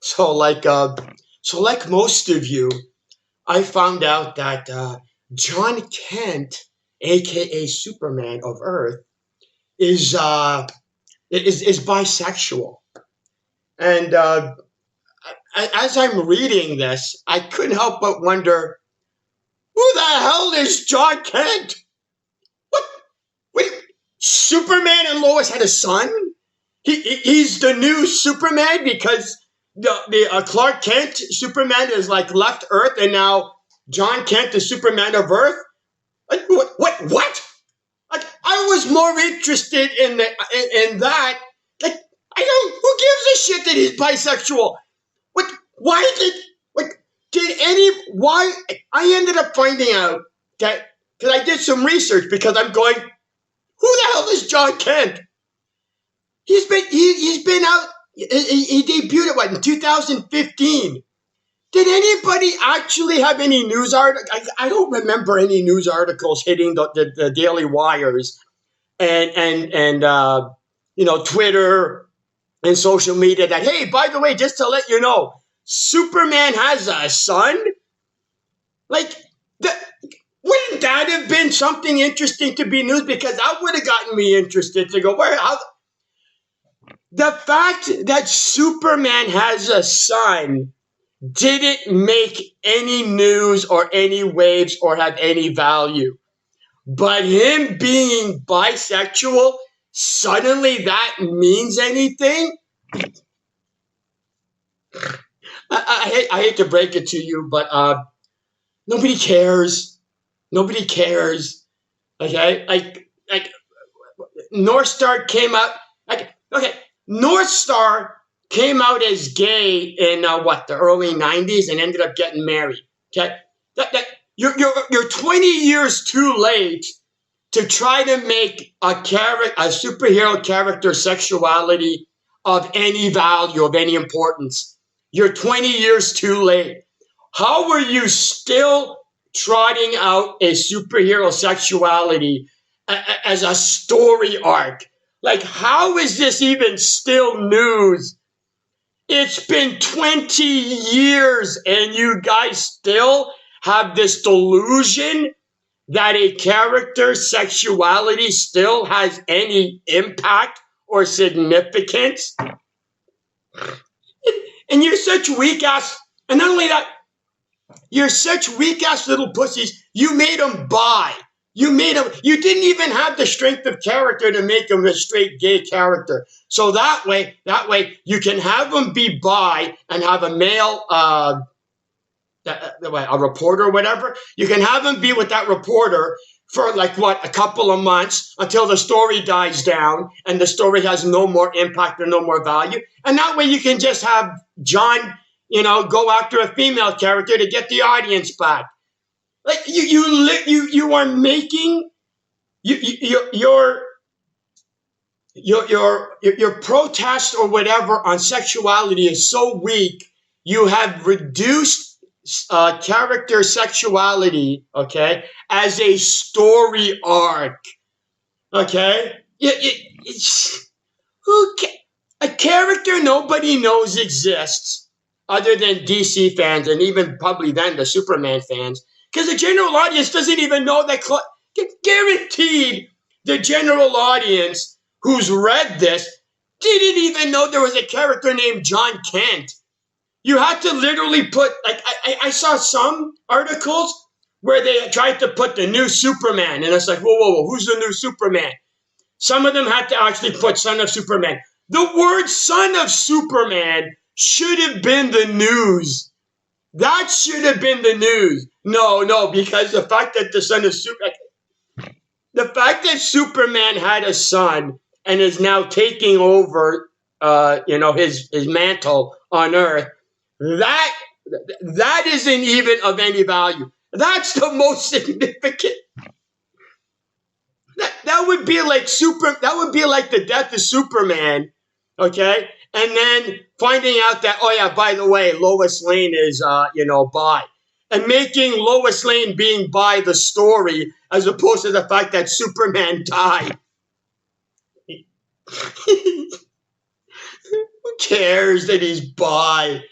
So like most of you, I found out that John Kent, aka Superman of Earth, is is bisexual. And as I'm reading this, I couldn't help but wonder, who the hell is John Kent? What? Wait, Superman and Lois had a son? He's the new Superman because the Clark Kent Superman is like left Earth, and now John Kent is Superman of Earth. Like, what? Like, I was more interested in that. Like, I don't. Who gives a shit that he's bisexual? What? Why did? What did any? Why? I ended up finding out that because I did some research because I'm going. Who the hell is John Kent? He's been out. He debuted at what in 2015. Did anybody actually have any news articles? I don't remember any news articles hitting the daily wires and Twitter and social media that, hey, by the way, just to let you know, Superman has a son. Like, wouldn't that have been something interesting to be news? Because that would have gotten me interested to go, the fact that Superman has a son didn't make any news or any waves or have any value. But him being bisexual, suddenly that means anything? I hate to break it to you, but nobody cares. Nobody cares. Okay? Like North Star came out. North Star came out as gay in the early 90s and ended up getting married. Okay, you're 20 years too late to try to make a superhero character sexuality of any value, of any importance. You're 20 years too late. How are you still trotting out a superhero sexuality as a story arc? Like, how is this even still news? It's been 20 years and you guys still have this delusion that a character's sexuality still has any impact or significance. And you're such weak ass, and not only that, you're such weak ass little pussies, you made them bi. You didn't even have the strength of character to make him a straight gay character. So that way you can have him be bi and have a male, a reporter or whatever. You can have him be with that reporter for a couple of months until the story dies down and the story has no more impact or no more value. And that way you can just have John, go after a female character to get the audience back. Like you are making your protest or whatever on sexuality is so weak. You have reduced character sexuality, okay, as a story arc, okay. A character nobody knows exists other than DC fans and even probably then the Superman fans. Because the general audience doesn't even know that. Guaranteed, the general audience who's read this didn't even know there was a character named John Kent. You had to literally put, I saw some articles where they tried to put the new Superman, and it's like, whoa, who's the new Superman? Some of them had to actually put Son of Superman. The word Son of Superman should have been the news. That should have been the news. No, because the fact that the fact that Superman had a son and is now taking over, his mantle on Earth, that isn't even of any value. That's the most significant. That would be like the death of Superman, okay? And then finding out that, oh yeah, by the way, Lois Lane is, bi. And making Lois Lane being bi the story as opposed to the fact that Superman died. Who cares that he's bi?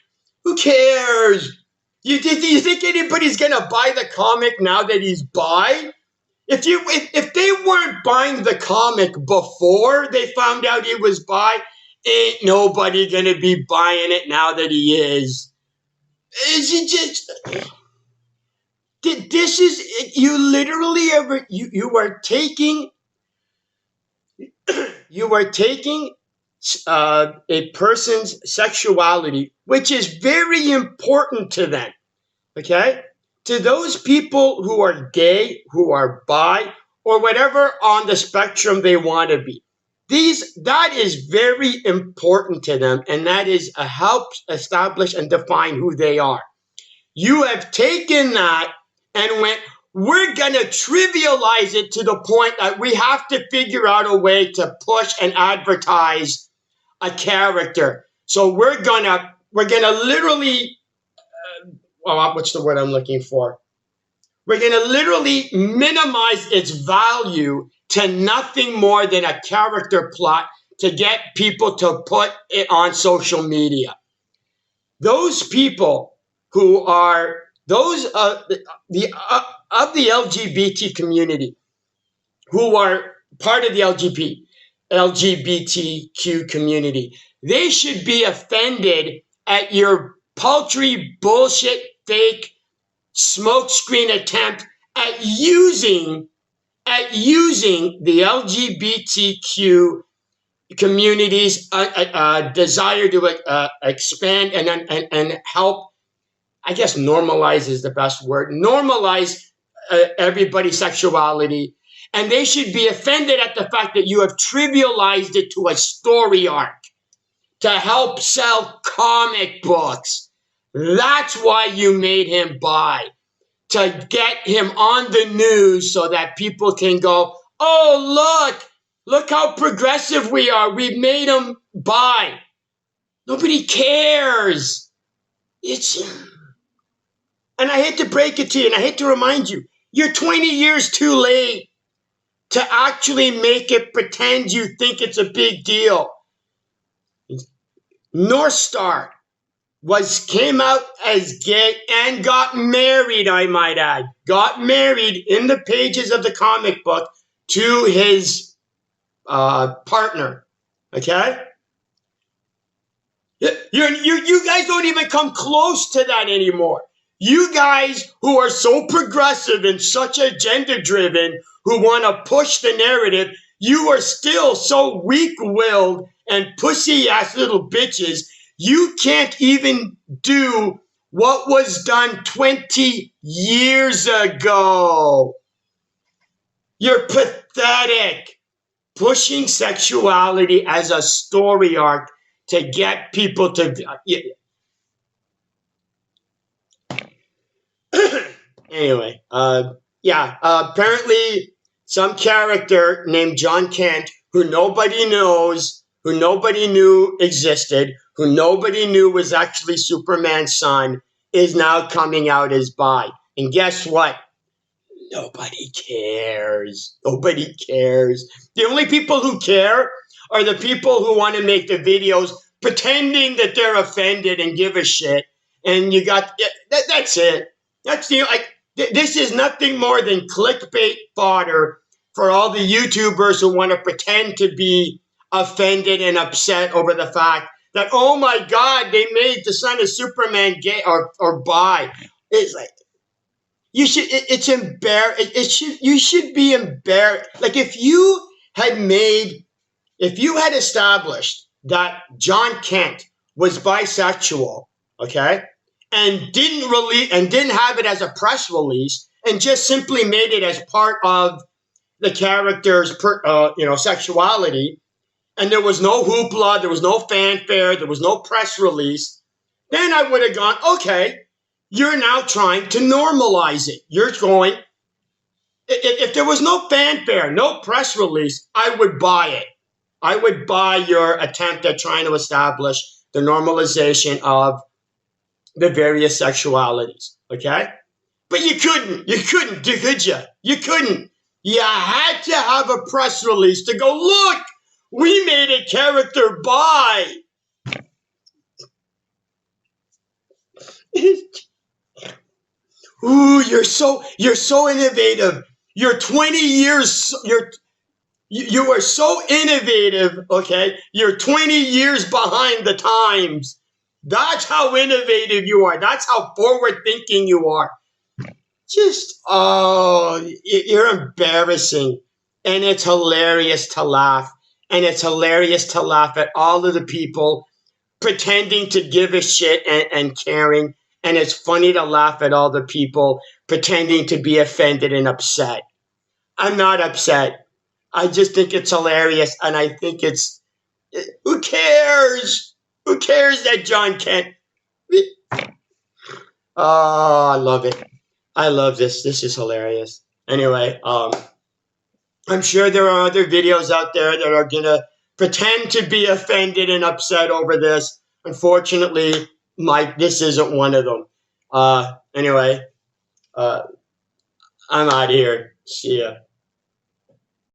Who cares? You think anybody's gonna buy the comic now that he's bi? If they weren't buying the comic before they found out he was bi, ain't nobody gonna be buying it now that he is. Is it just this is you literally ever you are taking you are taking a person's sexuality, which is very important to them, okay? To those people who are gay, who are bi, or whatever on the spectrum they want to be. That is very important to them, and that is a help establish and define who they are. You have taken that and went, we're going to trivialize it to the point that we have to figure out a way to push and advertise a character. So we're gonna literally, what's the word I'm looking for? We're gonna literally minimize its value to nothing more than a character plot to get people to put it on social media. Those people who are those of the LGBT community who are part of the LGBTQ community, they should be offended at your paltry bullshit fake smokescreen attempt at using the LGBTQ community's desire to expand and help. I guess normalize is the best word. Normalize everybody's sexuality. And they should be offended at the fact that you have trivialized it to a story arc to help sell comic books. That's why you made him bi, to get him on the news so that people can go, oh, look how progressive we are. We've made him bi. Nobody cares. And I hate to break it to you, and I hate to remind you, you're 20 years too late to actually make it pretend you think it's a big deal. North Star came out as gay and got married, I might add. Got married in the pages of the comic book to his partner. Okay? You guys don't even come close to that anymore. You guys who are so progressive and such agenda driven, who want to push the narrative, you are still so weak-willed and pussy-ass little bitches. You can't even do what was done 20 years ago. You're pathetic. Pushing sexuality as a story arc to get people to... Anyway, apparently some character named John Kent, who nobody knows, who nobody knew existed, who nobody knew was actually Superman's son, is now coming out as bi. And guess what? Nobody cares. Nobody cares. The only people who care are the people who want to make the videos pretending that they're offended and give a shit. And you got, that's it. That's this is nothing more than clickbait fodder for all the YouTubers who want to pretend to be offended and upset over the fact that, oh my God, they made the son of Superman gay or bi. It's like, you should be embarrassed. Like if you had established that John Kent was bisexual, okay, and didn't have it as a press release, and just simply made it as part of the character's sexuality, and there was no hoopla, there was no fanfare, there was no press release, then I would have gone, okay, you're now trying to normalize it. You're going, if there was no fanfare, no press release, I would buy it. I would buy your attempt at trying to establish the normalization of the various sexualities, okay? But you couldn't, could you? You couldn't. You had to have a press release to go, look, we made a character bi. Dude, you're so innovative. You're 20 years. You are so innovative. Okay, you're 20 years behind the times. That's how innovative you are. That's how forward thinking you are. Just you're embarrassing, and it's hilarious to laugh, and it's hilarious to laugh at all of the people pretending to give a shit and caring, and it's funny to laugh at all the people pretending to be offended and upset. I'm not upset. I just think it's hilarious, and I think it's who cares? Who cares that John Kent? Oh, I love it. I love this. This is hilarious. Anyway, I'm sure there are other videos out there that are gonna pretend to be offended and upset over this. Unfortunately, Mike, this isn't one of them. Anyway, I'm out of here. See ya.